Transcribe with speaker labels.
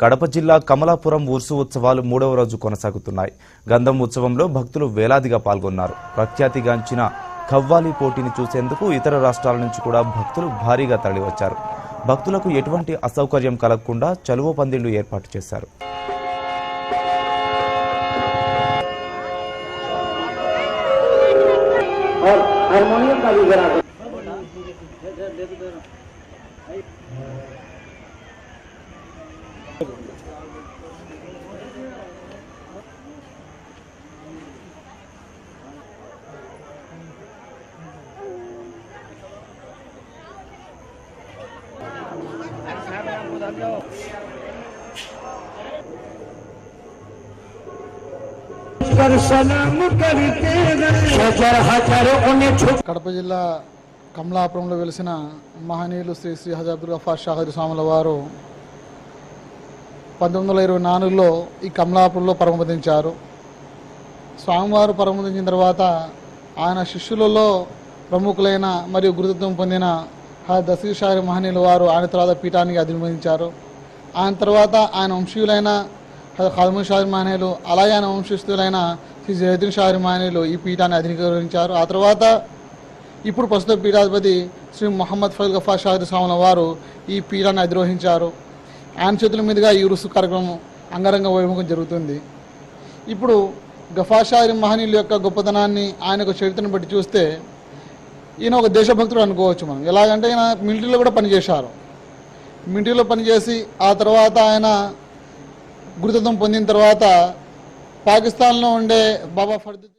Speaker 1: కడప జిల్లా కమలాపురం ఉర్సు ఉత్సవాలు 3వ రోజు కొనసాగుతున్నాయి. గంధం ఉత్సవంలో భక్తులు వేలాదిగా పాల్గొన్నారు. ప్రఖ్యాతిగాంచిన ఖవ్వాలి పోటీని చూసేందుకు ఇతర రాష్ట్రాల నుంచి కూడా భక్తులు భారీగా తరలివచ్చారు. భక్తులకు ఎటువంటి అసౌకర్యం కలగకుండా చలువ పందిళ్లు ఏర్పాటు చేశారు.
Speaker 2: కడప జిల్లా కమలాపురంలో వెలిసిన మహనీయులు శ్రీ శ్రీ హజరత్ గఫార్ షాహద్ స్వాముల వారు 1924లో ఈ కమలాపురంలో పరమపదించారు. స్వామివారు పరమపదించిన తర్వాత ఆయన శిష్యులలో ప్రముఖులైన మరియు గురుతత్వం పొందిన దస్తగీర్ షాహీ మహనీయుల వారు ఆయన తర్వాత పీఠానికి అధిరోహించారు. ఆయన తర్వాత ఆయన వంశీయులైన ఖాదముల్ షాహీ మహనీయులు, అలాగే ఆయన వంశస్థులైన శ్రీ జైనుద్దీన్ షాహీ మహనీయులు ఈ పీఠాన్ని అధిరోహించారు. ఆ తర్వాత ఇప్పుడు ప్రస్తుత పీఠాధిపతి శ్రీ మొహమ్మద్ ఫైల్ గఫార్ షాహద్ స్వాముల వారు ఈ పీఠాన్ని అధిరోహించారు. ఆయన చేతుల మీదుగా ఈ ఉరుసు కార్యక్రమం అంగరంగ వైభవం జరుగుతుంది. ఇప్పుడు గఫార్ షాహీ మహనీయుల యొక్క గొప్పతనాన్ని, ఆయన యొక్క చరిత్రను బట్టి చూస్తే ఈయన ఒక దేశభక్తుడు అనుకోవచ్చు మనం. ఎలాగంటే ఈయన మిలిటరీలో కూడా పనిచేశారు. మిలిటరీలో పనిచేసి ఆ తర్వాత ఆయన గురుతత్వం పొందిన తర్వాత పాకిస్తాన్లో ఉండే బాబా ఫరీద్